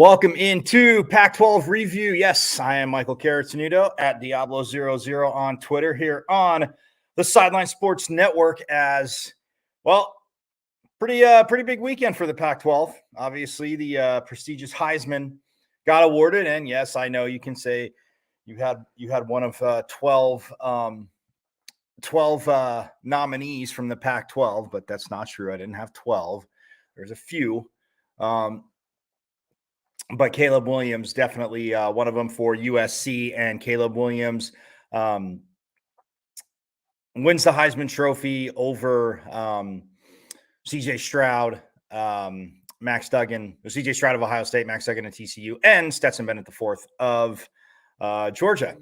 Welcome into Pac-12 review. Yes, I am Michael Caratanudo at Diablo00 on Twitter here on the Sideline Sports Network. As well, pretty big weekend for the Pac-12. Obviously, the prestigious Heisman got awarded, and yes, I know you can say you had one of 12 nominees from the Pac-12, but that's not true. I didn't have 12. There's a few. But Caleb Williams, definitely one of them for USC, and Caleb Williams wins the Heisman Trophy over CJ Stroud, Max Duggan, CJ Stroud of Ohio State, Max Duggan of TCU, and Stetson Bennett IV of Georgia.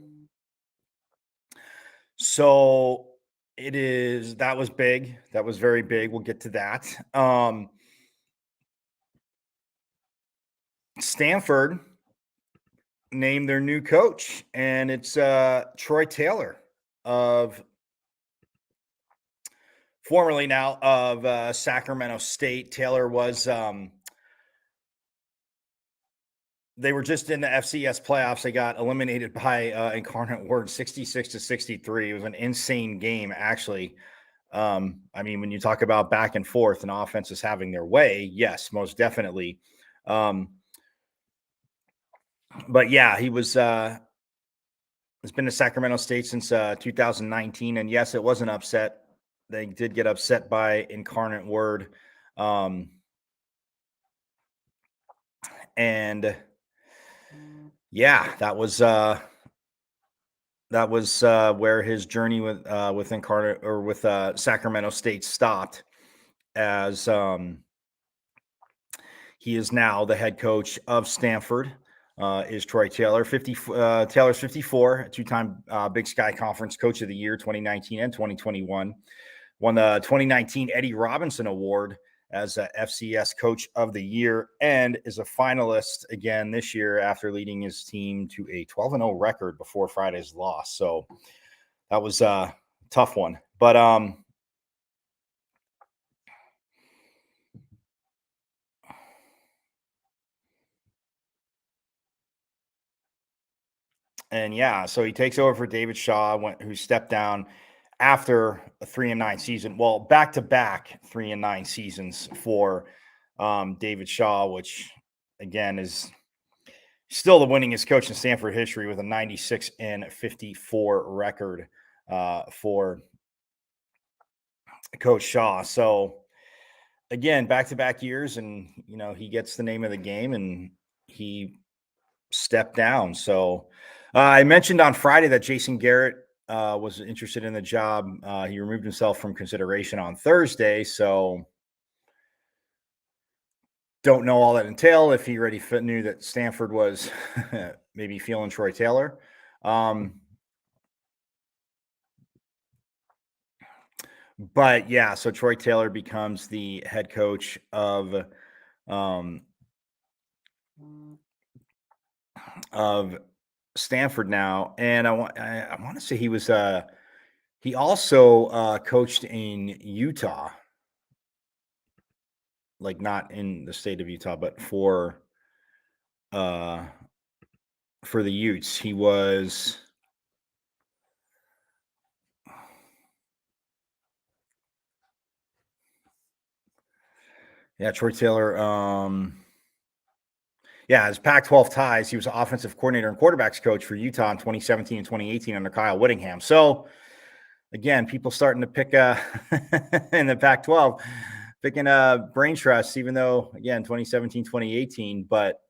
So that was big. That was very big. We'll get to that. Stanford named their new coach, and it's Troy Taylor formerly now of Sacramento State. Taylor was they were just in the FCS playoffs. They got eliminated by Incarnate Word 66-63. It was an insane game, actually. I mean, when you talk about back and forth and offenses having their way, yes, most definitely. But yeah, he was has been to Sacramento State since 2019, and yes, it was an upset. They did get upset by Incarnate Word, and yeah, that was where his journey with Incarnate or with Sacramento State stopped, as he is now the head coach of Stanford. Is Troy Taylor. Taylor's 54, two-time Big Sky Conference Coach of the Year, 2019 and 2021. Won the 2019 Eddie Robinson Award as a FCS Coach of the Year, and is a finalist again this year after leading his team to a 12-0 record before Friday's loss. So that was a tough one. But and yeah, so he takes over for David Shaw, who stepped down after a 3-9 season. Well, back-to-back 3-9 seasons for David Shaw, which again is still the winningest coach in Stanford history with a 96-54 record for Coach Shaw. So again, back-to-back years, and he gets the name of the game, and he stepped down. So I mentioned on Friday that Jason Garrett was interested in the job. He removed himself from consideration on Thursday, so don't know all that entailed, if he already knew that Stanford was maybe feeling Troy Taylor. But yeah, so Troy Taylor becomes the head coach of Stanford now, and I want to say he was he also coached in Utah, like not in the state of Utah, but for the Utes. He was Troy Taylor. His Pac-12 ties. He was offensive coordinator and quarterbacks coach for Utah in 2017 and 2018 under Kyle Whittingham. So again, people starting to pick in the Pac-12, picking brain trusts, even though, again, 2017, 2018, but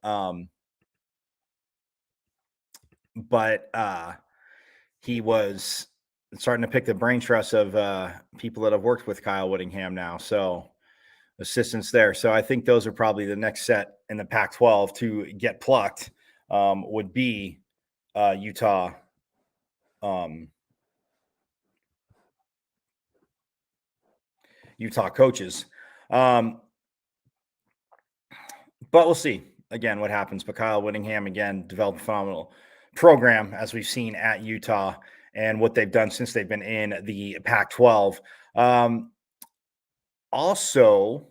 he was starting to pick the brain trust of people that have worked with Kyle Whittingham now. So assistants there. So I think those are probably the next set in the Pac-12 to get plucked, would be Utah. Utah coaches. But we'll see again what happens. But Kyle Whittingham, again, developed a phenomenal program, as we've seen at Utah, and what they've done since they've been in the Pac-12. Also,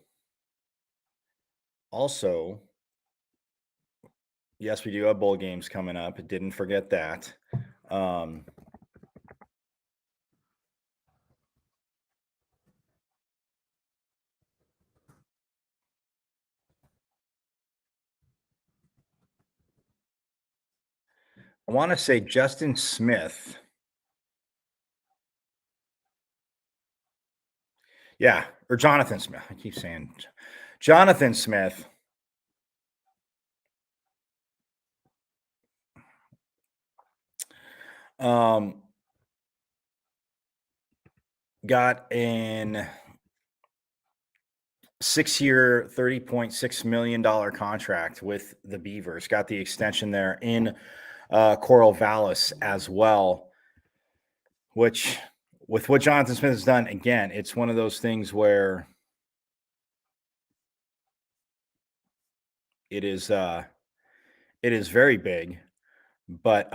Yes, we do have bowl games coming up. Didn't forget that. Um, I want to say Justin Smith. Yeah, or Jonathan Smith. I keep saying Jonathan Smith. Um, got an 6-year, $30.6 million contract with the Beavers. Got the extension there in Coral Vallis as well, which with what Jonathan Smith has done, again, it's one of those things where it is it is very big, but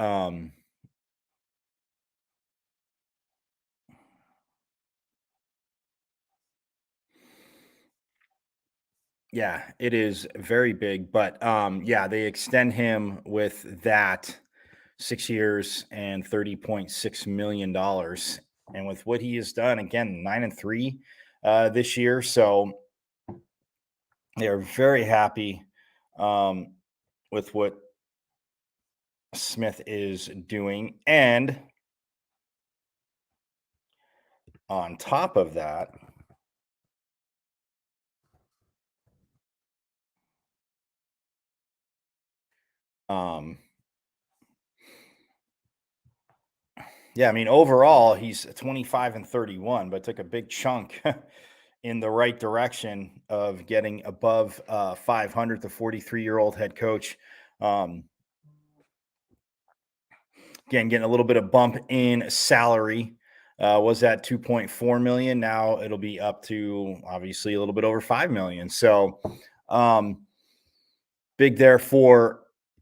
yeah, it is very big, but yeah, they extend him with that 6 years and $30.6 million. And with what he has done, again, 9-3 this year. So they're very happy um, with what Smith is doing. And on top of that, um, yeah, I mean, overall, he's 25-31, but took a big chunk in the right direction of getting above 500. The 43-year-old head coach. Um, Again, getting a little bit of bump in salary. Was at 2.4 million. Now it'll be up to obviously a little bit over 5 million. So big there for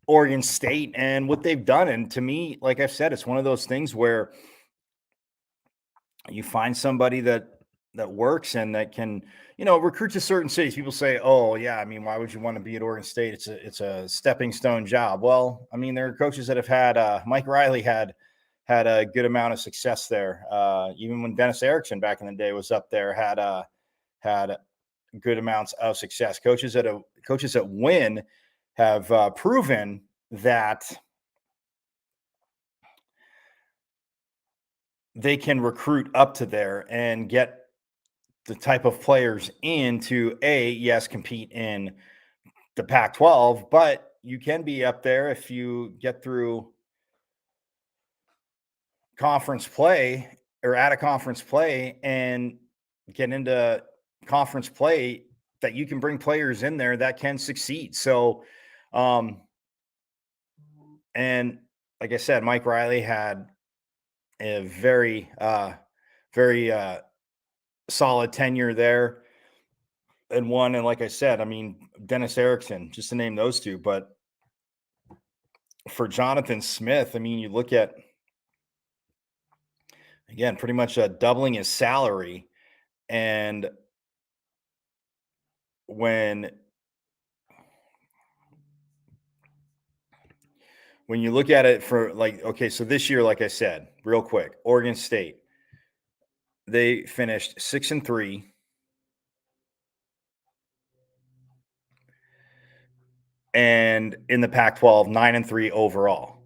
Oregon State and what they've done. And to me, like I've said, it's one of those things where you find somebody that works and that can, recruit to certain cities. People say, "Oh, yeah, I mean, why would you want to be at Oregon State? It's a stepping stone job." Well, I mean, there are coaches that have had Mike Riley had a good amount of success there. Even when Dennis Erickson back in the day was up there, had good amounts of success. Coaches that win have proven that they can recruit up to there and get the type of players in to yes, compete in the Pac-12, but you can be up there if you get through conference play or at a conference play and get into conference play, that you can bring players in there that can succeed. So, and like I said, Mike Riley had a very solid tenure there and won. And like I said, I mean, Dennis Erickson, just to name those two. But for Jonathan Smith, I mean, you look at, again, pretty much doubling his salary. And when you look at it for like, okay, so this year, like I said, real quick, Oregon State, they finished 6-3. And in the Pac-12, 9-3 overall.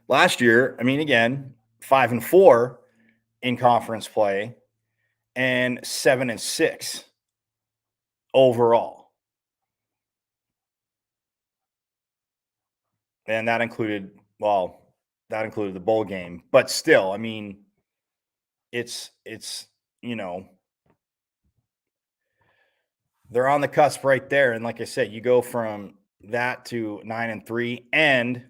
Last year, I mean, again, 5-4 in conference play and 7-6 overall. And that included the bowl game, but still, I mean, it's, you know, they're on the cusp right there. And like I said, you go from that to 9-3. And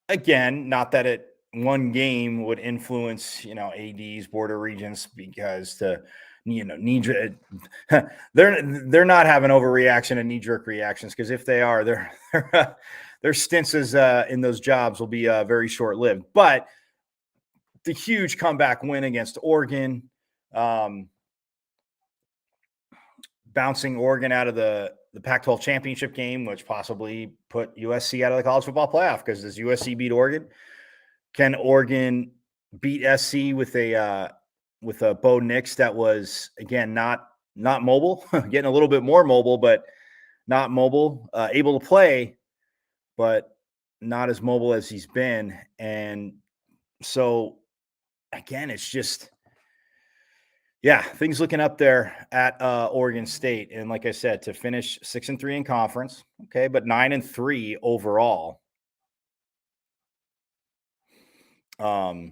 again, not that one game would influence, ADs, border regions, because they're not having overreaction and knee jerk reactions, because if they are, their stints in those jobs will be very short lived. But the huge comeback win against Oregon, bouncing Oregon out of the Pac-12 championship game, which possibly put USC out of the college football playoff, because does USC beat Oregon? Can Oregon beat SC with a Bo Nix that was, again, not mobile, getting a little bit more mobile, but not mobile, able to play, but not as mobile as he's been. And so, again, it's just, yeah, things looking up there at Oregon State. And like I said, to finish 6-3 in conference, okay, but 9-3 overall. Because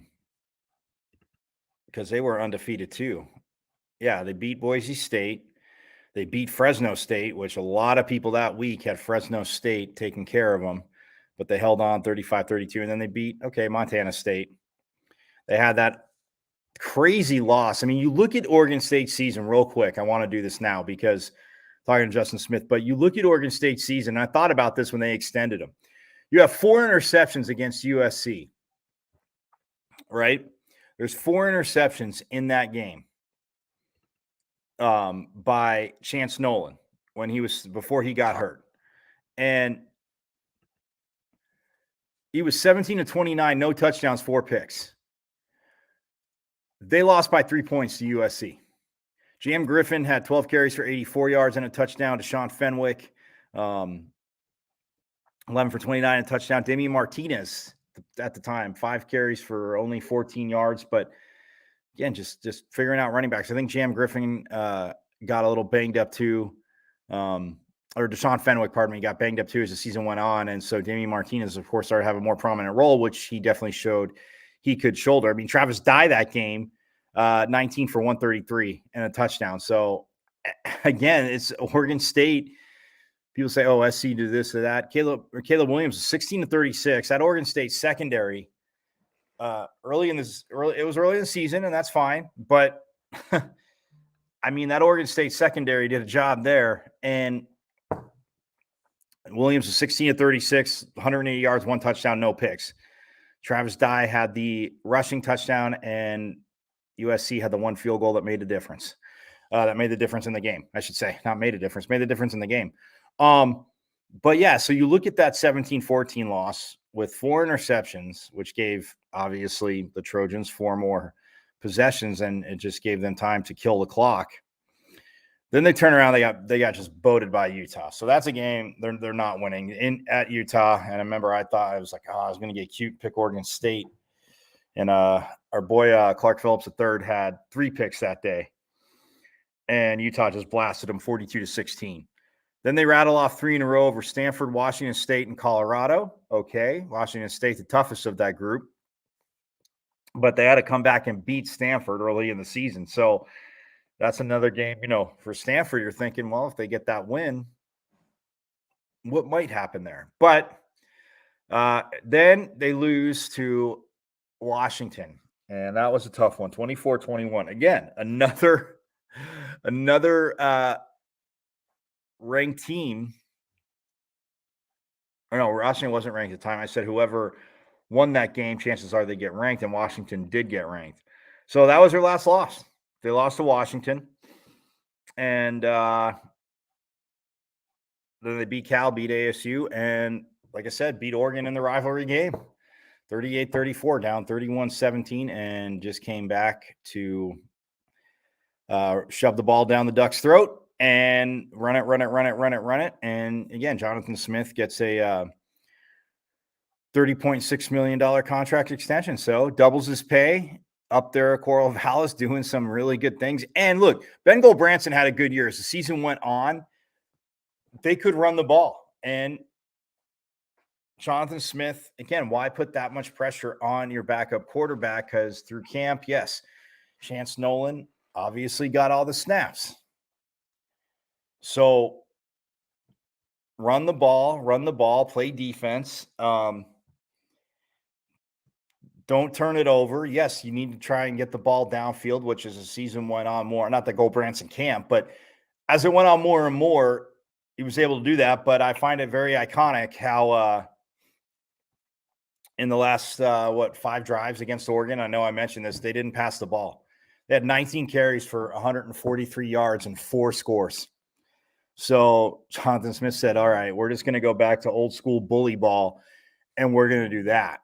they were undefeated too. Yeah, they beat Boise State. They beat Fresno State, which a lot of people that week had Fresno State taking care of them, but they held on 35-32. And then they beat, Montana State. They had that crazy loss. I mean, you look at Oregon State's season real quick. I want to do this now because talking to Justin Smith, but you look at Oregon State's season. I thought about this when they extended them. You have 4 interceptions against USC, right? There's 4 interceptions in that game by Chance Nolan before he got hurt. And he was 17-29, no touchdowns, 4 picks. They lost by 3 points to USC. Jam Griffin had 12 carries for 84 yards and a touchdown. Deshaun Fenwick, 11 for 29 and a touchdown. Damian Martinez, at the time, 5 carries for only 14 yards. But again, just figuring out running backs. I think Jam Griffin got a little banged up too. Or Deshaun Fenwick, got banged up too as the season went on. And so Damian Martinez, of course, started having a more prominent role, which he definitely showed he could shoulder. I mean, Travis Dye that game, 19 for 133 and a touchdown. So again, it's Oregon State. People say, oh, SC do this or that. Caleb Williams, 16-36. That Oregon State secondary, it was early in the season, and that's fine. But I mean, that Oregon State secondary did a job there. And Williams was 16-36, 180 yards, 1 touchdown, no picks. Travis Dye had the rushing touchdown, and USC had the 1 field goal that made the difference. That made the difference in the game, I should say. Not made a difference, made the difference in the game. But yeah, so you look at that 17-14 loss with 4 interceptions, which gave, obviously, the Trojans 4 more possessions, and it just gave them time to kill the clock. Then they turn around, they got just boated by Utah. So that's a game they're not winning at Utah. And I remember I was going to get cute, pick Oregon State. And our boy Clark Phillips III had 3 picks that day. And Utah just blasted them 42-16. Then they rattle off 3 in a row over Stanford, Washington State, and Colorado. Okay, Washington State, the toughest of that group. But they had to come back and beat Stanford early in the season. So that's another game, for Stanford, you're thinking, well, if they get that win, what might happen there? But then they lose to Washington, and that was a tough one, 24-21. Again, another ranked team. Or no, Washington wasn't ranked at the time. I said whoever won that game, chances are they get ranked, and Washington did get ranked. So that was their last loss. They lost to Washington, and then they beat Cal, beat ASU, and like I said, beat Oregon in the rivalry game, 38-34, down 31-17, and just came back to shove the ball down the Ducks' throat and run it. And again, Jonathan Smith gets a $30.6 million contract extension, so doubles his pay. Up there at Coral Vallis, doing some really good things. And look, Ben Goldbranson had a good year. As the season went on, they could run the ball. And Jonathan Smith, again, why put that much pressure on your backup quarterback? Because through camp, yes, Chance Nolan obviously got all the snaps. So run the ball, play defense. Don't turn it over. Yes, you need to try and get the ball downfield, which as the season went on more, not that Goldbranson can't, but as it went on more and more, he was able to do that. But I find it very iconic how in the last, 5 drives against Oregon, I know I mentioned this, they didn't pass the ball. They had 19 carries for 143 yards and 4 scores. So Jonathan Smith said, all right, we're just going to go back to old school bully ball and we're going to do that.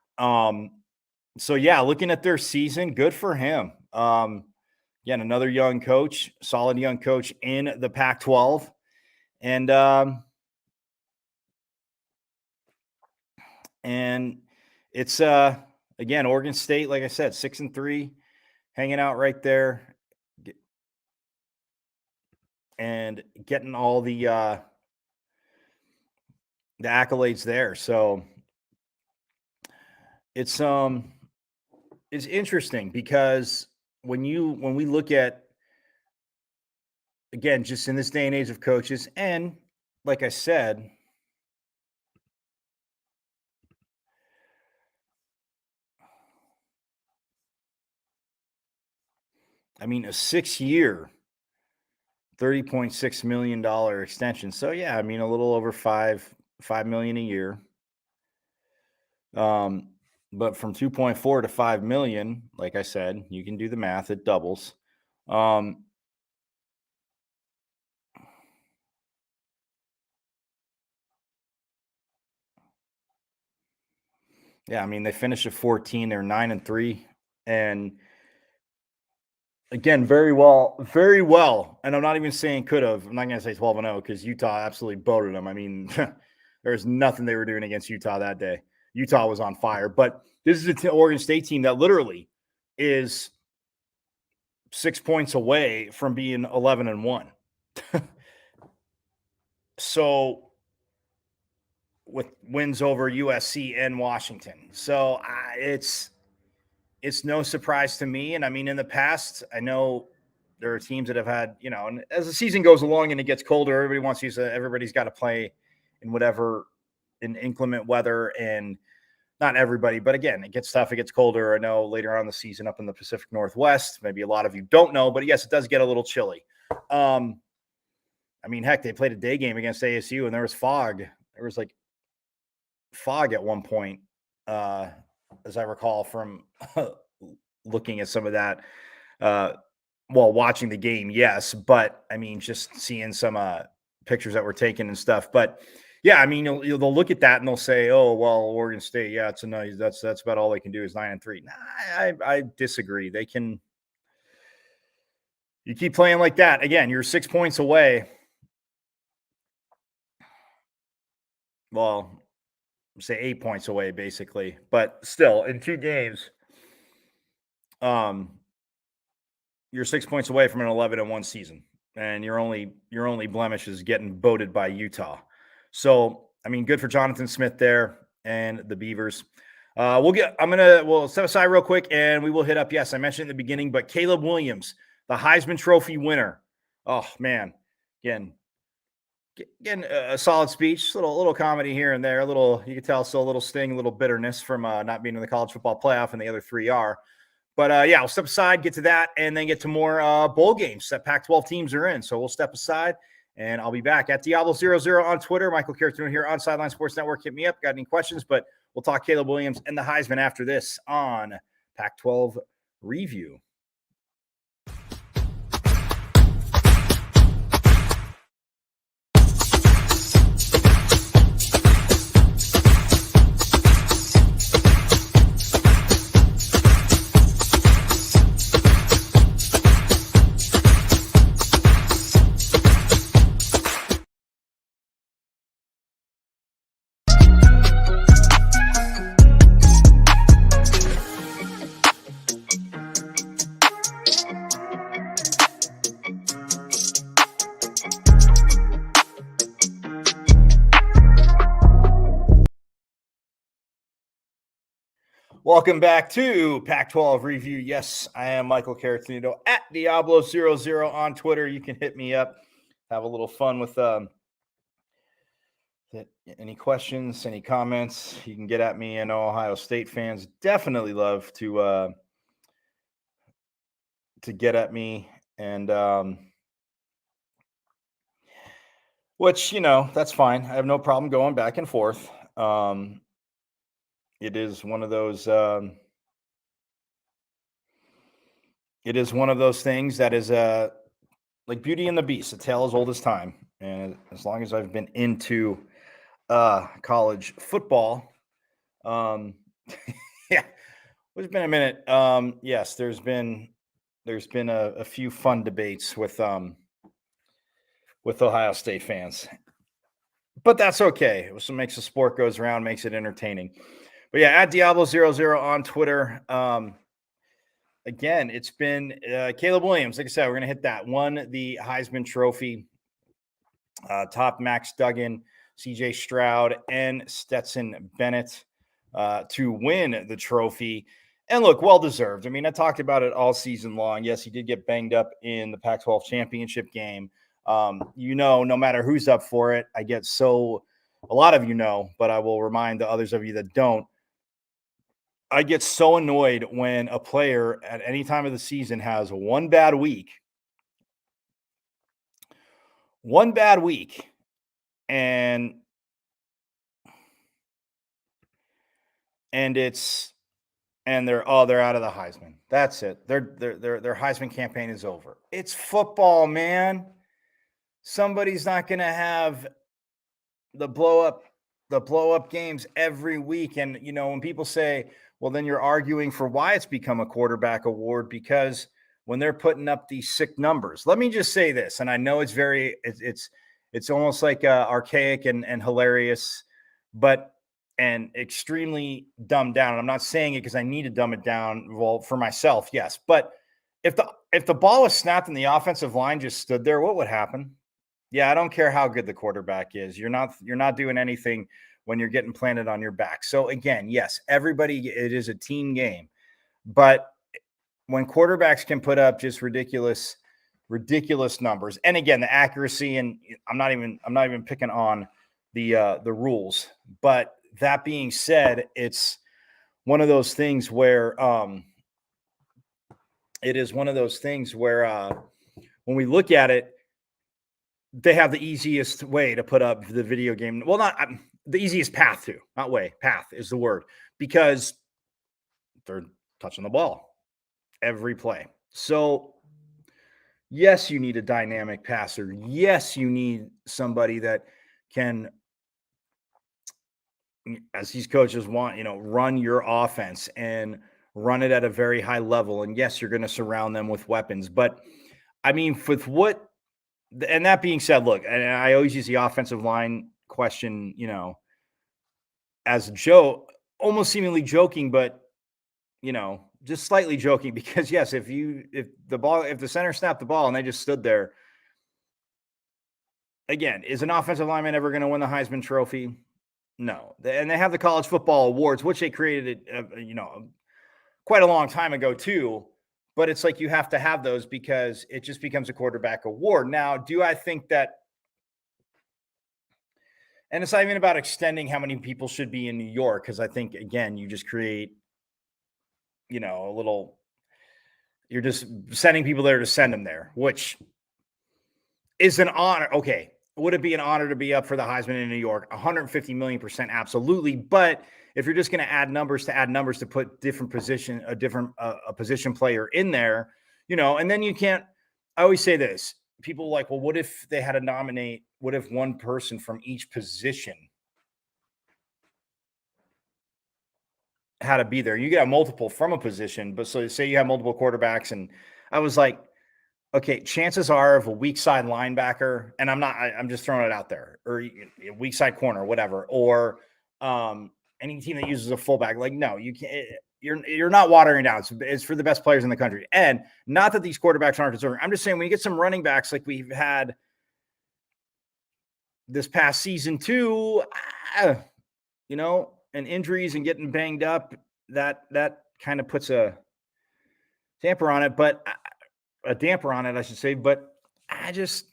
So yeah, looking at their season, good for him. Again, another young coach, solid young coach in the Pac-12. And it's again, Oregon State, like I said, 6-3, hanging out right there and getting all the accolades there. So it's interesting because when we look at, again, just in this day and age of coaches, and like I said, I mean, a 6-year, $30.6 million extension. So yeah, I mean, a little over $5 million a year. But from 2.4 to 5 million, like I said, you can do the math, it doubles. Yeah, I mean, they finished at 14, they're 9-3, and again, very well, very well. And I'm not even saying could have. I'm not going to say 12-0 because Utah absolutely boated them. I mean, there's nothing they were doing against Utah that day. Utah was on fire, but this is an Oregon State team that literally is 6 points away from being 11-1. So with wins over USC and Washington. So it's no surprise to me. And I mean, in the past, I know there are teams that have had, and as the season goes along and it gets colder, everybody wants to use everybody's got to play in inclement weather, and not everybody, but again, it gets tough. It gets colder. I know later on in the season up in the Pacific Northwest, maybe a lot of you don't know, but yes, it does get a little chilly. I mean, heck, they played a day game against ASU and there was fog. There was like fog at one point, as I recall from looking at some of that while watching the game. Yes, but I mean, just seeing some pictures that were taken and stuff. But yeah, I mean, they'll look at that and they'll say, "Oh, well, Oregon State, yeah, it's a nice. That's about all they can do is 9-3." Nah, I disagree. They can. You keep playing like that. Again, you're 6 points away. Well, say 8 points away, basically. But still, in 2 games, you're 6 points away from an 11-1 season, and your only blemish is getting voted by Utah. So, I mean, good for Jonathan Smith there and the Beavers. We'll step aside real quick and we will hit up. Yes, I mentioned in the beginning, but Caleb Williams, the Heisman Trophy winner. Oh man, again, a solid speech, little comedy here and there. You can tell, still a little sting, a little bitterness from not being in the college football playoff, and the other 3 are. But yeah, we'll step aside, get to that, and then get to more bowl games that Pac-12 teams are in. So we'll step aside, and I'll be back at Diablo00 on Twitter. Michael Carrithon here on Sideline Sports Network. Hit me up. Got any questions? But we'll talk Caleb Williams and the Heisman after this on Pac-12 Review. Welcome back to Pac-12 Review. Yes, I am Michael Carrithon at Diablo00 on Twitter. You can hit me up, have a little fun with any questions, any comments. You can get at me. I know Ohio State fans definitely love to get at me, and which, that's fine. I have no problem going back and forth. It is one of those. It is one of those things that is like Beauty and the Beast, a tale as old as time. and as long as I've been into college football, um, yeah, it's been a minute. Yes, there's been a few fun debates with Ohio State fans, but that's okay. It was what makes the sport goes around, makes it entertaining. But yeah, at Diablo00 on Twitter. Again, it's been Caleb Williams. Like I said, we're gonna hit that. Won the Heisman Trophy. Top Max Duggan, CJ Stroud, and Stetson Bennett to win the trophy. And look, well deserved. I mean, I talked about it all season long. Yes, he did get banged up in the Pac 12 championship game. No matter who's up for it, a lot of you know, but I will remind the others of you that don't. I get so annoyed when a player at any time of the season has one bad week, and it's and they're out of the Heisman. That's it. Their Heisman campaign is over. It's football, man. Somebody's not going to have the blow up games every week. And when people say, well, then you're arguing for why it's become a quarterback award, because when they're putting up these sick numbers. Let me just say this, and I know it's almost like archaic and hilarious, but and extremely dumbed down. And I'm not saying it because I need to dumb it down. Well, for myself, yes. But if the ball was snapped and the offensive line just stood there, what would happen? Yeah, I don't care how good the quarterback is. You're not doing anything when you're getting planted on your back. So again, yes, it is a team game. But when quarterbacks can put up just ridiculous numbers, and again, the accuracy, and I'm not even picking on the rules, but that being said, it's one of those things where when we look at it, they have the easiest way to put up the video game. Well, not the easiest path to, not way, path is the word, because they're touching the ball every play. So, yes, you need a dynamic passer. Yes, you need somebody that can, as these coaches want, run your offense and run it at a very high level. And yes, you're going to surround them with weapons. But I mean, and that being said, look, and I always use the offensive line question, as a joke, almost seemingly joking, but just slightly joking, because yes, if the center snapped the ball and they just stood there, again, is an offensive lineman ever going to win the Heisman Trophy? No. And they have the college football awards, which they created, quite a long time ago too. But it's like you have to have those because it just becomes a quarterback award. Now, do I think that? And it's not even about extending how many people should be in New York, because I think, again, you just create, a little. You're just sending people there to send them there, which is an honor. Okay. Would it be an honor to be up for the Heisman in New York? 150,000,000%, absolutely. But if you're just going to add numbers to put a position player in there, and then you can't. I always say this. People are like, well, what if they had to nominate? What if one person from each position had to be there? You got multiple from a position, but so say you have multiple quarterbacks, and I was like, okay, chances are of a weak side linebacker, and I'm just throwing it out there, or a weak side corner, whatever, or any team that uses a fullback, like, no, you can't. You're not watering down. It's for the best players in the country, and not that these quarterbacks aren't deserving. I'm just saying when you get some running backs like we've had this past season too, and injuries and getting banged up, that kind of puts a damper on it, I should say. But I just,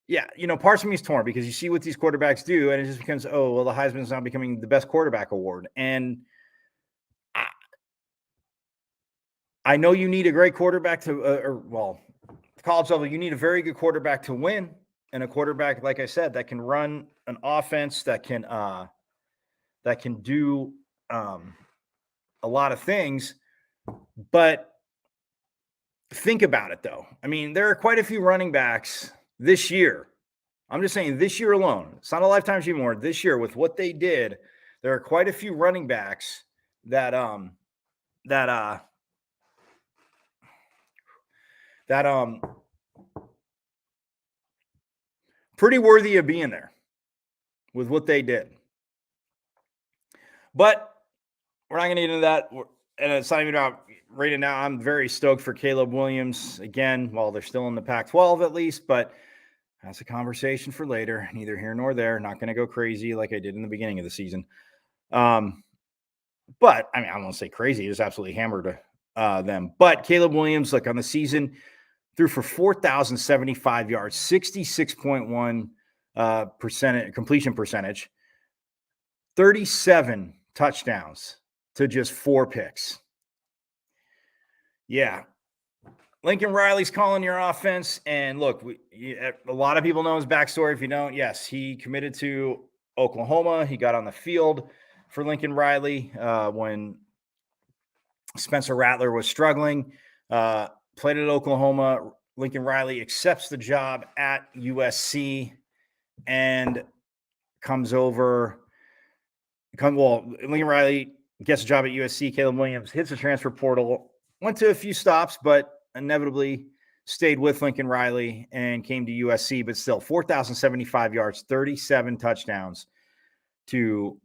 yeah, parts of me is torn, because you see what these quarterbacks do, and it just becomes, oh, well, the Heisman is now becoming the best quarterback award. And I know you need a great quarterback college level, you need a very good quarterback to win, and a quarterback, like I said, that can run an offense, that can do a lot of things. But think about it, though. I mean, there are quite a few running backs this year I'm just saying this year alone, it's not a lifetime achievement award. This year, with what they did, there are quite a few running backs that that pretty worthy of being there with what they did. But we're not going to get into that. And it's not even about right now. I'm very stoked for Caleb Williams again. While they're still in the Pac-12 at least, but that's a conversation for later. Neither here nor there. Not going to go crazy like I did in the beginning of the season. But I mean, I won't say crazy. He just absolutely hammered them. But Caleb Williams, like on the season, threw for 4,075 yards, 66.1 percent completion percentage, 37 touchdowns to just 4 picks. Yeah. Lincoln Riley's calling your offense. And look, a lot of people know his backstory. If you don't, yes, he committed to Oklahoma. He got on the field for Lincoln Riley when Spencer Rattler was struggling. Played at Oklahoma. Lincoln Riley accepts the job at USC and comes over. Lincoln Riley gets a job at USC. Caleb Williams hits the transfer portal. Went to a few stops, but inevitably stayed with Lincoln Riley and came to USC. But still, 4,075 yards, 37 touchdowns to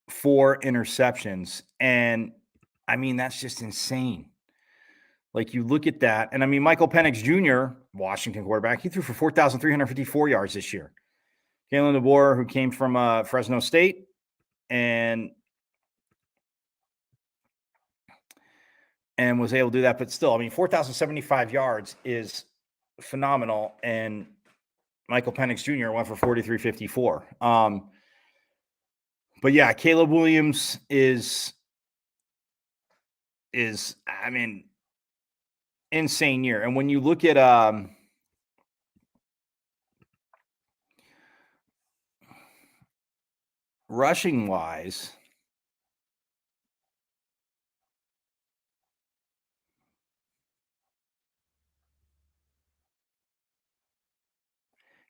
4 interceptions. And I mean, that's just insane. Like you look at that, and I mean, Michael Penix Jr., Washington quarterback, he threw for 4,354 yards this year. Kalen DeBoer, who came from Fresno State, and was able to do that. But still, I mean, 4,075 yards is phenomenal. And Michael Penix Jr. went for 4,354. But yeah, Caleb Williams is I mean, insane year. And when you look at rushing wise,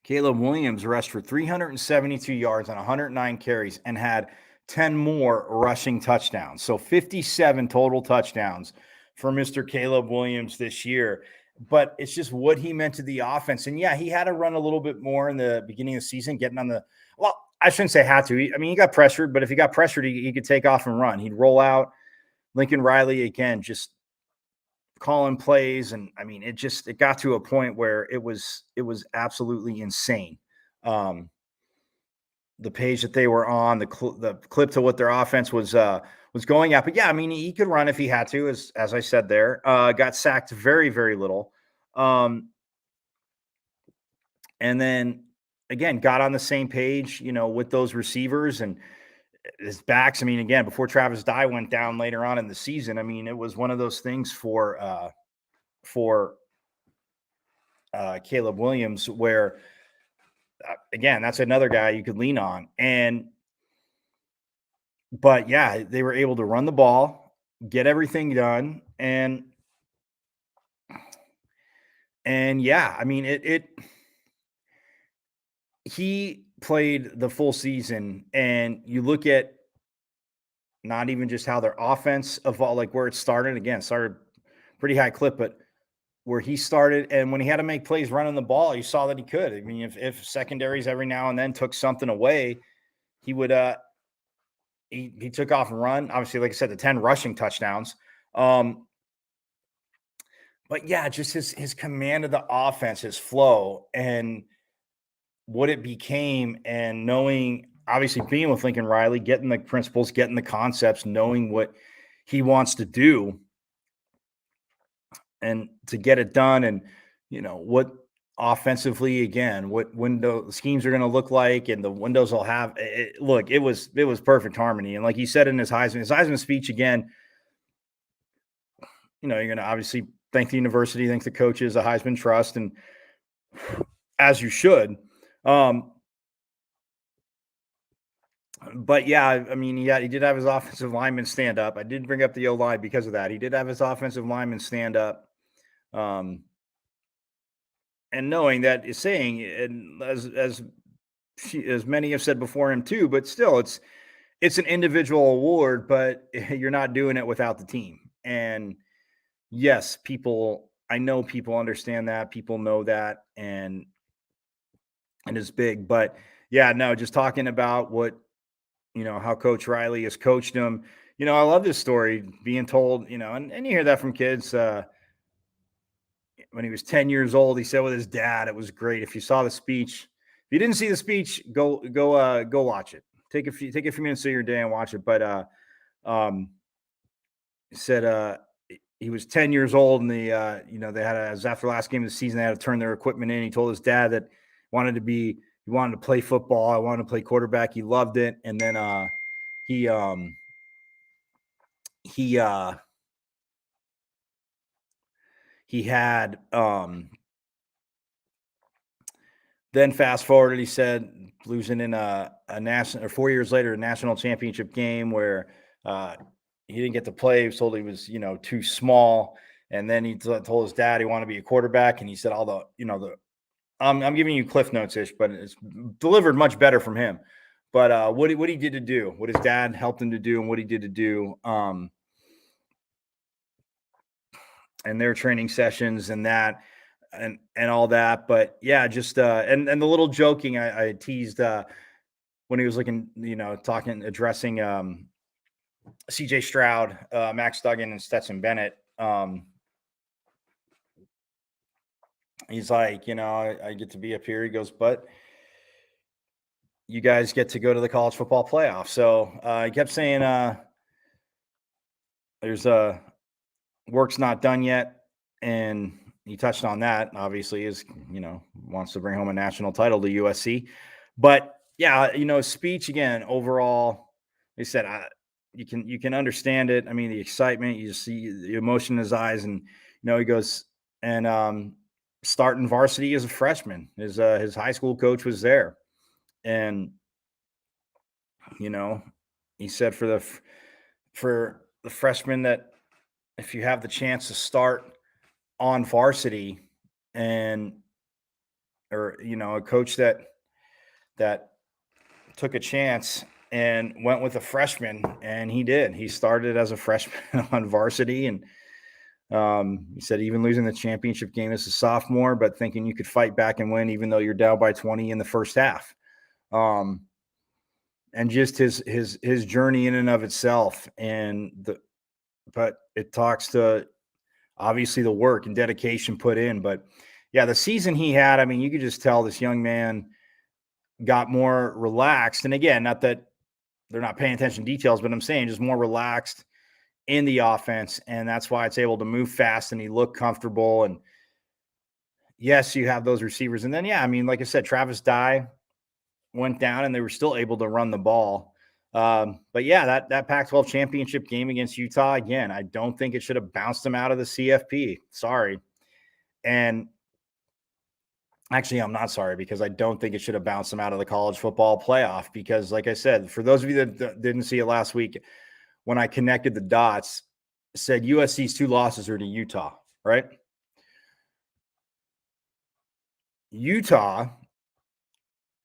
Caleb Williams rushed for 372 yards on 109 carries and had 10 more rushing touchdowns. So 57 total touchdowns for Mr. Caleb Williams this year. But it's just what he meant to the offense. And yeah, he had to run a little bit more in the beginning of the season, getting on I shouldn't say had to. I mean, he got pressured, but if he got pressured, he could take off and run. He'd roll out. Lincoln Riley, again, just calling plays. And I mean, it got to a point where it was absolutely insane. The page that they were on, the clip to what their offense was going at. But yeah, I mean, he could run if he had to, as I said there. Got sacked very, very little. And then again, got on the same page, with those receivers and his backs. I mean, again, before Travis Dye went down later on in the season, I mean, it was one of those things for Caleb Williams where, again, that's another guy you could lean on. But yeah, they were able to run the ball, get everything done. And yeah, I mean, he played the full season, and you look at not even just how their offense evolved, like where it started pretty high clip, but where he started and when he had to make plays running the ball, you saw that he could. I mean, if secondaries every now and then took something away, he would, he took off and run. Obviously, like I said, the 10 rushing touchdowns. But yeah, just his command of the offense, his flow, and what it became, and knowing, obviously being with Lincoln Riley, getting the principles, getting the concepts, knowing what he wants to do and to get it done. And, what offensively, again, what window schemes are going to look like, and the windows will have it. Look, it was perfect harmony. And like he said in his Heisman speech, again, you're going to obviously thank the university, thank the coaches, the Heisman Trust, and as you should. But yeah, I mean, yeah, he did have his offensive lineman stand up. I did bring up the O line because of that. He did have his offensive lineman stand up. Um, and knowing that is saying, and as many have said before him too, but still, it's an individual award, but you're not doing it without the team. And yes, I know people understand that, people know that, and it's big. But yeah, no, just talking about what how Coach Riley has coached him. I love this story being told, and you hear that from kids. When he was 10 years old, he said with his dad, it was great. If you saw the speech, if you didn't see the speech, go watch it. Take a few minutes of your day and watch it. But um, he said he was 10 years old, and they had it was after the last game of the season. They had to turn their equipment in. He told his dad that he wanted to play football. I wanted to play quarterback. He loved it. And then he he he had then fast forwarded, he said, losing in a national, or 4 years later, a national championship game where uh, he didn't get to play. He was told he was, too small. And then he told his dad he wanted to be a quarterback. And he said, all I'm giving you Cliff Notes ish, but it's delivered much better from him. But what he did to do, what his dad helped him to do, and what he did to do, and their training sessions and that, and all that. But yeah, just and the little joking I teased when he was looking, addressing CJ Stroud, Max Duggan, and Stetson Bennett. He's like, I get to be up here. He goes, but you guys get to go to the college football playoff. So he kept saying, there's work's not done yet. And he touched on that, obviously, is, wants to bring home a national title to USC. But yeah, speech again, overall, they said, you can understand it. I mean, the excitement, you see the emotion in his eyes, and, he goes, and starting varsity as a freshman, his high school coach was there. And, you know, he said for the freshmen that if you have the chance to start on varsity, and or a coach that took a chance and went with a freshman, and he started as a freshman on varsity. And he said even losing the championship game as a sophomore, but thinking you could fight back and win even though you're down by 20 in the first half. And just his journey in and of itself, but it talks to obviously the work and dedication put in. But yeah, the season he had, I mean, you could just tell this young man got more relaxed. And again, not that they're not paying attention to details, but I'm saying just more relaxed in the offense. And that's why it's able to move fast and he looked comfortable. And yes, you have those receivers. And then, yeah, I mean, like I said, Travis Dye went down and they were still able to run the ball. But yeah, that Pac-12 championship game against Utah, again, I don't think it should have bounced them out of the CFP. Sorry. And actually, I'm not sorry, because I don't think it should have bounced them out of the college football playoff. Because, like I said, for those of you that didn't see it last week, when I connected the dots, said USC's 2 losses are to Utah, right? Utah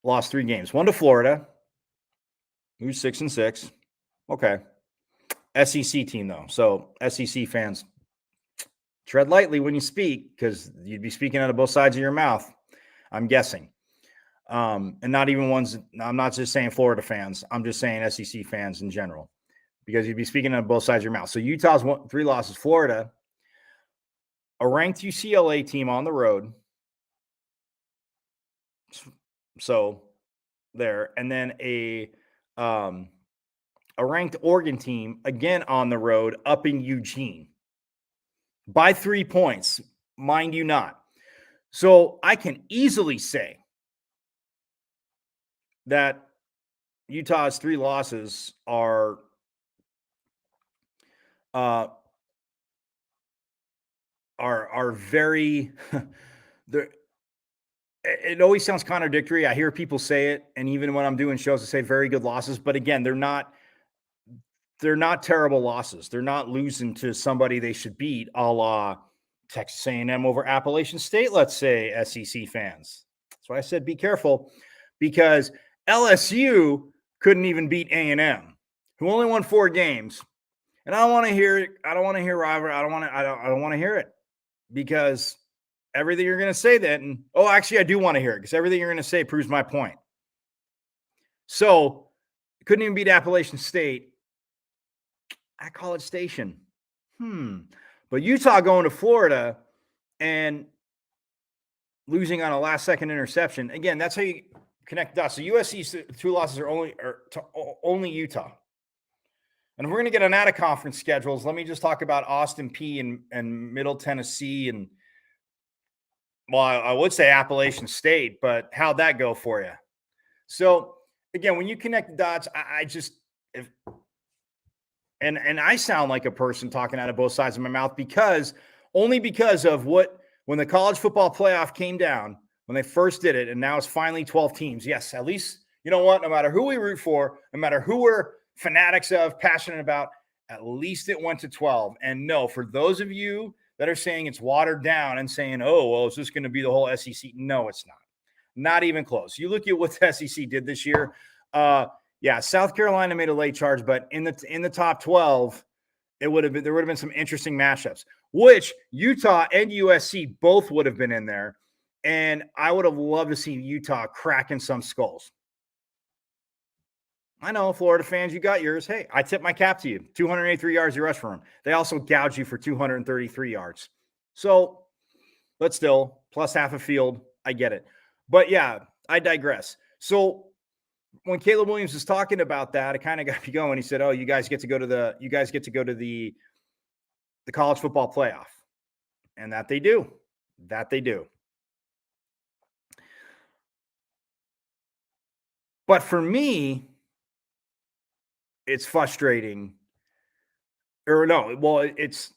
lost 3 games, 1 to Florida, who's 6-6. Okay. SEC team, though. So SEC fans, tread lightly when you speak, because you'd be speaking out of both sides of your mouth, I'm guessing. And not even ones, I'm not just saying Florida fans, I'm just saying SEC fans in general, because you'd be speaking on both sides of your mouth. So Utah's 3 losses, Florida, a ranked UCLA team on the road. So there, and then a ranked Oregon team again on the road up in Eugene by 3 points, mind you not. So I can easily say that Utah's 3 losses are very it always sounds contradictory. I hear people say it, and even when I'm doing shows, I say very good losses. But again, they're not terrible losses. They're not losing to somebody they should beat, a la Texas A&M over Appalachian State, let's say, SEC fans. That's why I said be careful, because LSU couldn't even beat A&M, who only won 4 games. And I don't want to hear it. I don't want to hear rivalry. I don't want to hear it, because everything you're going to say then, actually, I do want to hear it, because everything you're going to say proves my point. So couldn't even beat Appalachian State at College Station. But Utah going to Florida and losing on a last-second interception. Again, that's how you connect dots. So USC's 2 losses are only Utah. And if we're going to get an out-of-conference schedules, let me just talk about Austin Peay and Middle Tennessee and, well, I would say Appalachian State, but how'd that go for you? So, again, when you connect the dots, and I sound like a person talking out of both sides of my mouth, because of when the college football playoff came down, when they first did it, and now it's finally 12 teams. Yes, at least, you know what, no matter who we root for, no matter who we're fanatics of, passionate about, at least it went to 12. And no, for those of you that are saying it's watered down and saying, oh, well, is this going to be the whole SEC? No, it's not. Not even close. You look at what the SEC did this year. South Carolina made a late charge, but in the top 12, there would have been some interesting matchups, which Utah and USC both would have been in there. And I would have loved to see Utah cracking some skulls. I know, Florida fans, you got yours. Hey, I tip my cap to you. 283 yards you rush for them. They also gouge you for 233 yards. So, but still, plus half a field. I get it. But yeah, I digress. So when Caleb Williams was talking about that, it kind of got me going. He said, "Oh, you guys get to go to the college football playoff," and that they do. But for me, it's frustrating. Or no, well, it's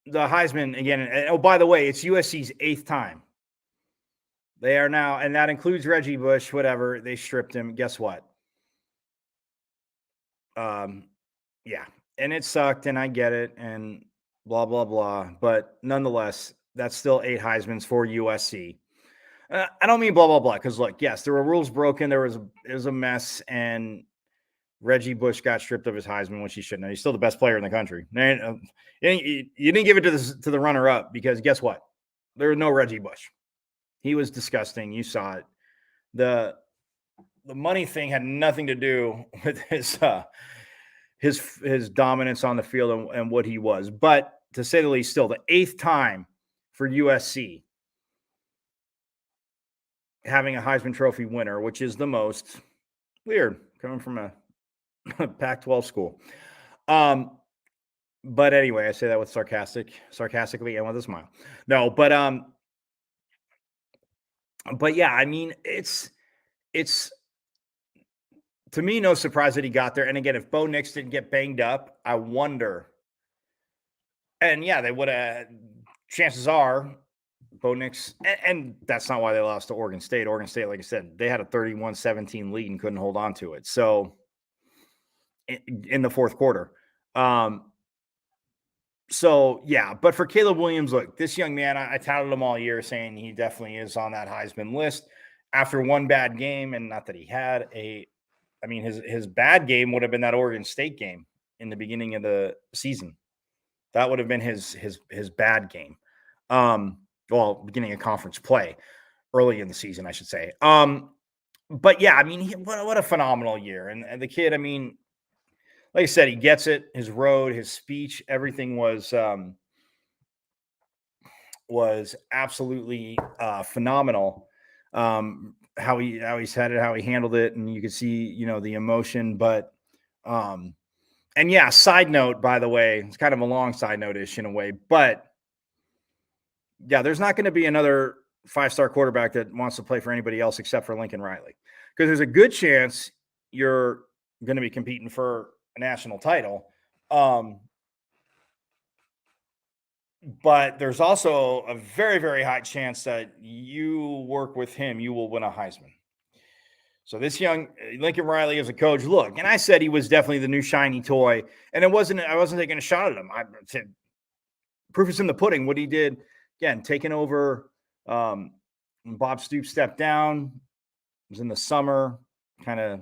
the Heisman again. And, oh, by the way, it's USC's 8th time. They are now, and that includes Reggie Bush, whatever. They stripped him. Guess what? Yeah, and it sucked, and I get it, and blah, blah, blah. But nonetheless, that's still 8 Heismans for USC. I don't mean blah, blah, blah, because look, yes, there were rules broken. It was a mess, and Reggie Bush got stripped of his Heisman, which he shouldn't have. He's still the best player in the country. And, you didn't give it to the runner-up, because guess what? There was no Reggie Bush. He was disgusting. You saw it. The money thing had nothing to do with his dominance on the field and what he was. But to say the least, still the 8th time for USC having a Heisman Trophy winner, which is the most weird coming from a Pac-12 school. But anyway, I say that with sarcastically and with a smile. No, but yeah, I mean, it's to me, no surprise that he got there. And again, if Bo Nix didn't get banged up, I wonder. And yeah, they would have. Chances are, Bo Nix, and that's not why they lost to Oregon State. Oregon State, like I said, they had a 31-17 lead and couldn't hold on to it. So in the 4th quarter. So yeah, but for Caleb Williams, look, this young man, I touted him all year saying he definitely is on that Heisman list after one bad game. And not that he had his bad game would have been that Oregon State game in the beginning of the season. That would have been his bad game. Beginning of conference play, early in the season, I should say. But yeah, I mean, what a phenomenal year. And the kid, I mean, like I said, he gets it. His road, his speech, everything was absolutely phenomenal. How he said it, how he handled it, and you could see, the emotion. But and yeah, side note, by the way, it's kind of a long side note-ish in a way, but yeah, there's not going to be another 5-star quarterback that wants to play for anybody else except for Lincoln Riley, because there's a good chance you're going to be competing for a national title. But there's also a very, very high chance that you work with him, you will win a Heisman. So this young Lincoln Riley as a coach, look, and I said he was definitely the new shiny toy, and I wasn't taking a shot at him. I said, proof is in the pudding. What he did, again, taking over. When Bob Stoops stepped down, it was in the summer, kind of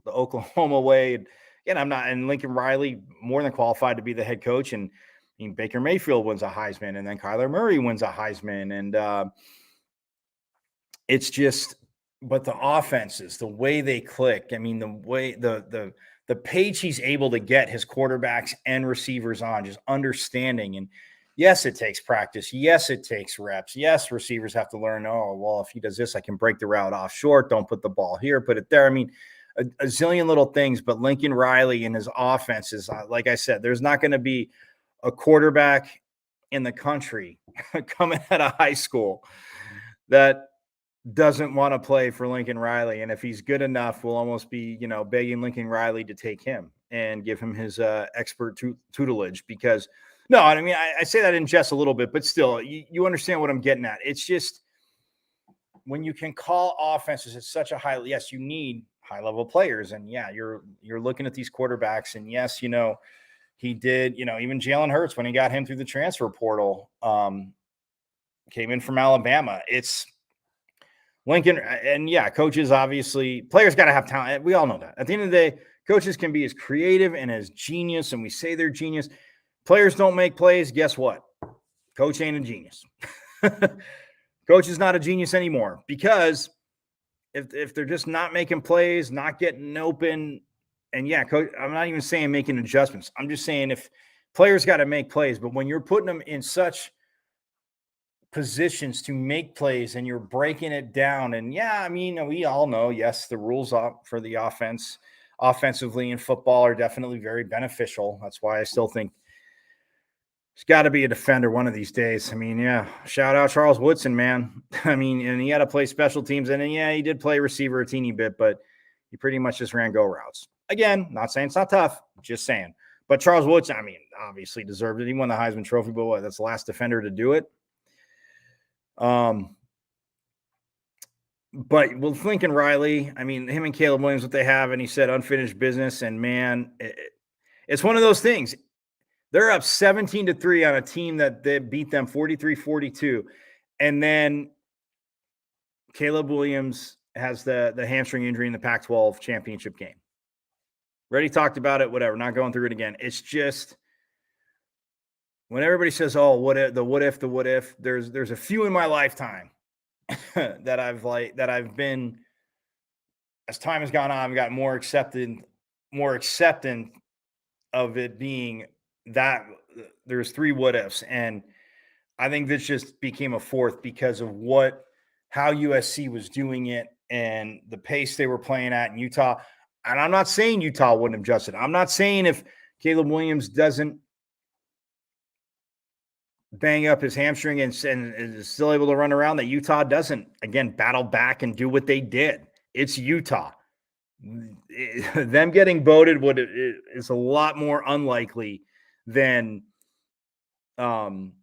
the Oklahoma way. And again, I'm not, and Lincoln Riley more than qualified to be the head coach. And I mean, Baker Mayfield wins a Heisman, and then Kyler Murray wins a Heisman, and it's just, but the offenses, the way they click. I mean, the way the page he's able to get his quarterbacks and receivers on, just understanding. And yes, it takes practice. Yes, it takes reps. Yes, receivers have to learn. Oh, well, if he does this, I can break the route off short. Don't put the ball here, put it there. I mean, a zillion little things. But Lincoln Riley and his offenses, like I said, there's not going to be a quarterback in the country coming out of high school that doesn't want to play for Lincoln Riley. And if he's good enough, we'll almost be, begging Lincoln Riley to take him and give him his expert tutelage. Because no, I mean, I say that in jest a little bit, but still, you understand what I'm getting at. It's just when you can call offenses at such a high, yes, you need high level players. And yeah, you're looking at these quarterbacks, and yes, he did, even Jalen Hurts, when he got him through the transfer portal, came in from Alabama. It's Lincoln, and yeah, coaches, obviously, players got to have talent. We all know that. At the end of the day, coaches can be as creative and as genius, and we say they're genius. Players don't make plays. Guess what? Coach ain't a genius. Coach is not a genius anymore, because if they're just not making plays, not getting open, and yeah, coach, I'm not even saying making adjustments. I'm just saying if players got to make plays, but when you're putting them in such positions to make plays and you're breaking it down, and yeah, I mean, we all know, yes, the rules for the offensively in football are definitely very beneficial. That's why I still think he's got to be a defender one of these days. I mean, yeah, shout out Charles Woodson, man. I mean, and he had to play special teams, and then, yeah, he did play receiver a teeny bit, but he pretty much just ran go routes. Again, not saying it's not tough, just saying. But Charles Woodson, I mean, obviously deserved it. He won the Heisman Trophy, but that's the last defender to do it. But with Lincoln Riley, I mean, him and Caleb Williams, what they have, and he said unfinished business, and man, it's one of those things. They're up 17-3 on a team that they beat them 43-42. And then Caleb Williams has the hamstring injury in the Pac-12 championship game. Already talked about it, whatever, not going through it again. It's just when everybody says, oh, what if, there's a few in my lifetime that I've been, as time has gone on, I've got more acceptant of it being that there's three what ifs. And I think this just became a fourth because of how USC was doing it and the pace they were playing at in Utah. And I'm not saying Utah wouldn't have adjusted. I'm not saying if Caleb Williams doesn't bang up his hamstring and is still able to run around, that Utah doesn't, again, battle back and do what they did. It's Utah. Them getting voted is a lot more unlikely than them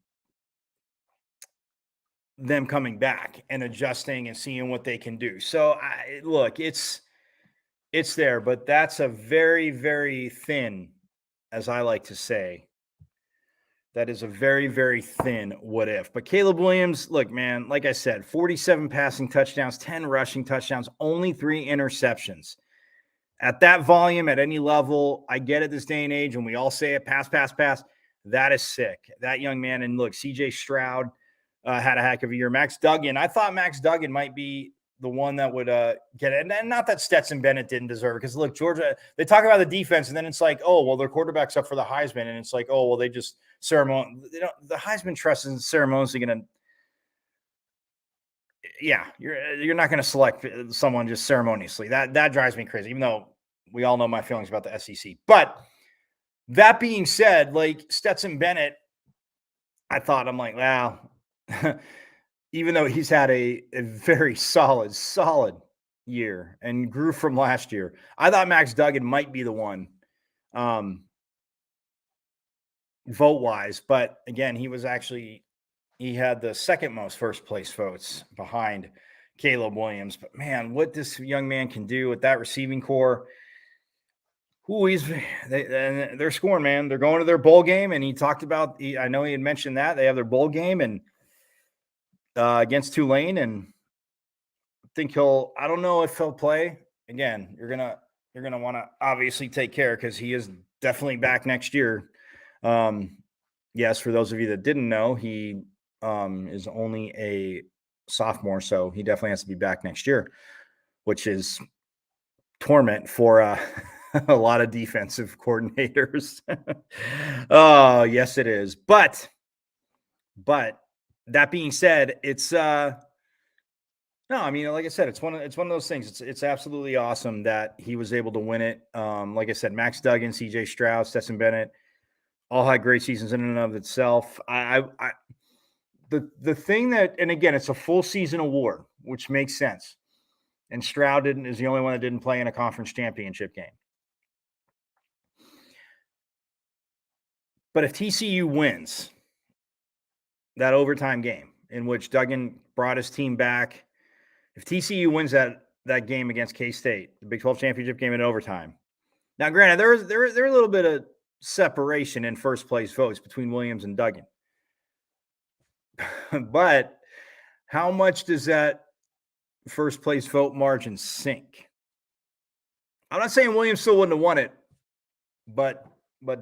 coming back and adjusting and seeing what they can do. So look, it's there, but that's a very, very thin, as I like to say, that is a very, very thin what if. But Caleb Williams, look, man, like I said, 47 passing touchdowns, 10 rushing touchdowns, only 3 interceptions. At that volume, at any level, I get it this day and age, and we all say it, pass. That is sick. That young man, and look, CJ Stroud had a heck of a year. Max Duggan, I thought Max Duggan might be the one that would get it. And not that Stetson Bennett didn't deserve it, because look, Georgia, they talk about the defense, and then it's like, oh, well, their quarterback's up for the Heisman, and it's like, oh, well, they just the Heisman Trust isn't ceremoniously going to. Yeah, you're not going to select someone just ceremoniously. That drives me crazy, even though we all know my feelings about the SEC. But that being said, like Stetson Bennett, I'm like, wow, even though he's had a very solid year and grew from last year, I thought Max Duggan might be the one vote wise. But again, he had the second most first place votes behind Caleb Williams. But man, what this young man can do with that receiving core. They're scoring, man. They're going to their bowl game, and he talked about. I know he had mentioned that they have their bowl game and against Tulane, and I think I don't know if he'll play again. You're gonna want to obviously take care because he is definitely back next year. Yes, for those of you that didn't know, he is only a sophomore, so he definitely has to be back next year, which is torment for a lot of defensive coordinators. Oh, yes, it is. But that being said, it's no, I mean, like I said, it's one of those things. It's absolutely awesome that he was able to win it. Like I said, Max Duggan, CJ Stroud, Stetson Bennett, all had great seasons in and of itself. The thing that, and again, it's a full season award, which makes sense. And Stroud is the only one that didn't play in a conference championship game. But if TCU wins that overtime game in which Duggan brought his team back, if TCU wins that game against K-State, the Big 12 championship game in overtime. Now, granted, there a little bit of separation in first place votes between Williams and Duggan. But how much does that first place vote margin sink? I'm not saying Williams still wouldn't have won it, but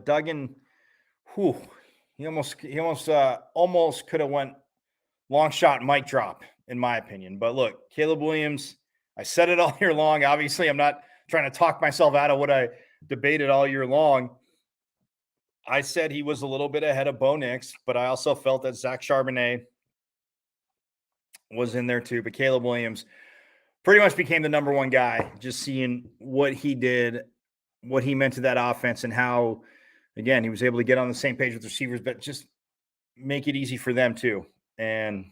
Duggan, he almost could have went long shot mic drop, in my opinion. But look, Caleb Williams, I said it all year long. Obviously, I'm not trying to talk myself out of what I debated all year long. I said he was a little bit ahead of Bo Nix, but I also felt that Zach Charbonnet was in there too. But Caleb Williams pretty much became the number one guy, just seeing what he did, what he meant to that offense, and how, again, he was able to get on the same page with receivers, but just make it easy for them too. And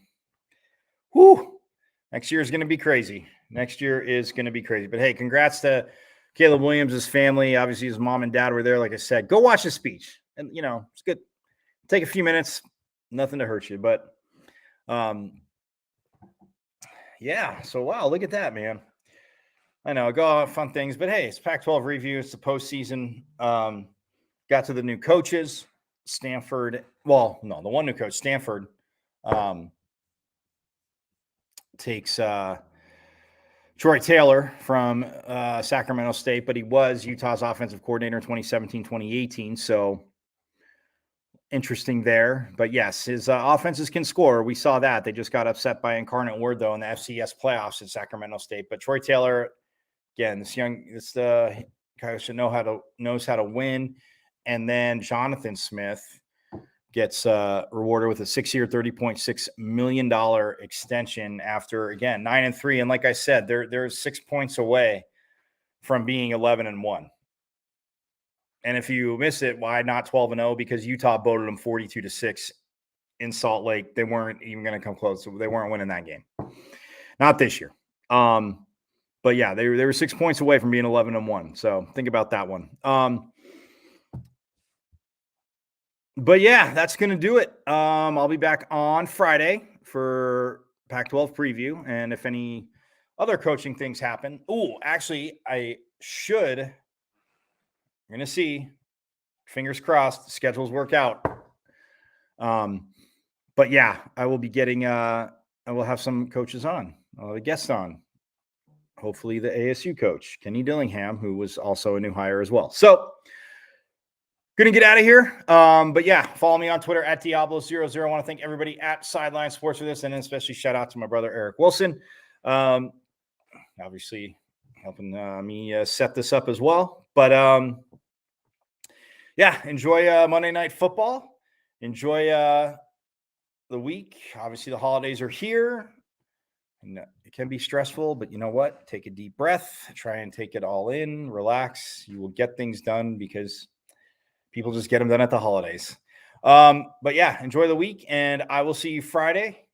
next year is going to be crazy. Next year is going to be crazy. But hey, congrats to Caleb Williams, his family. Obviously, his mom and dad were there. Like I said, go watch his speech. And, it's good. Take a few minutes. Nothing to hurt you. But, yeah. So, wow, look at that, man. I know, go off fun things. But, hey, it's Pac-12 review. It's the postseason. Got to the new coaches. Stanford. Well, no, the one new coach, Stanford, takes Troy Taylor from Sacramento State, but he was Utah's offensive coordinator in 2017, 2018. So interesting there. But yes, his offenses can score. We saw that. They just got upset by Incarnate Word, though, in the FCS playoffs at Sacramento State. But Troy Taylor, again, this guy who knows how to win. And then Jonathan Smith gets rewarded with a 6-year, $30.6 million extension after, again, 9-3. And like I said, they're 6 points away from being 11-1. And if you miss it, why not 12-0? Because Utah voted them 42-6 in Salt Lake. They weren't even going to come close. So they weren't winning that game. Not this year. But yeah, they were 6 points away from being 11-1. So think about that one. But yeah, that's going to do it. I'll be back on Friday for Pac-12 preview. And if any other coaching things happen. Actually, you're going to see, fingers crossed, schedules work out. But yeah, I will be I will have some coaches on. I'll have a guest on. Hopefully the ASU coach, Kenny Dillingham, who was also a new hire as well. So, going to get out of here. But yeah, follow me on Twitter at Diablo00. I want to thank everybody at Sideline Sports for this, and especially shout out to my brother, Eric Wilson. Obviously helping me set this up as well. But yeah, enjoy Monday Night Football. Enjoy the week. Obviously the holidays are here. And it can be stressful, but you know what? Take a deep breath. Try and take it all in. Relax. You will get things done because people just get them done at the holidays. But yeah, enjoy the week, and I will see you Friday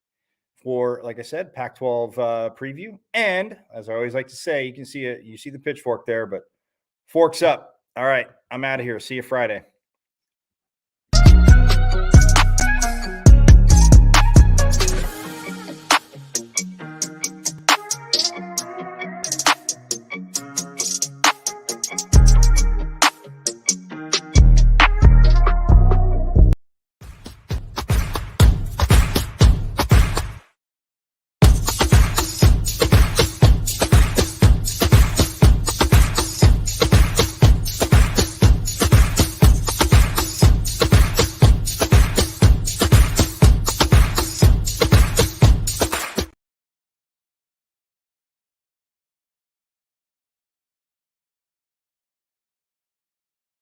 for, like I said, Pac-12 preview. And as I always like to say, you see the pitchfork there, but forks up. All right, I'm out of here. See you Friday.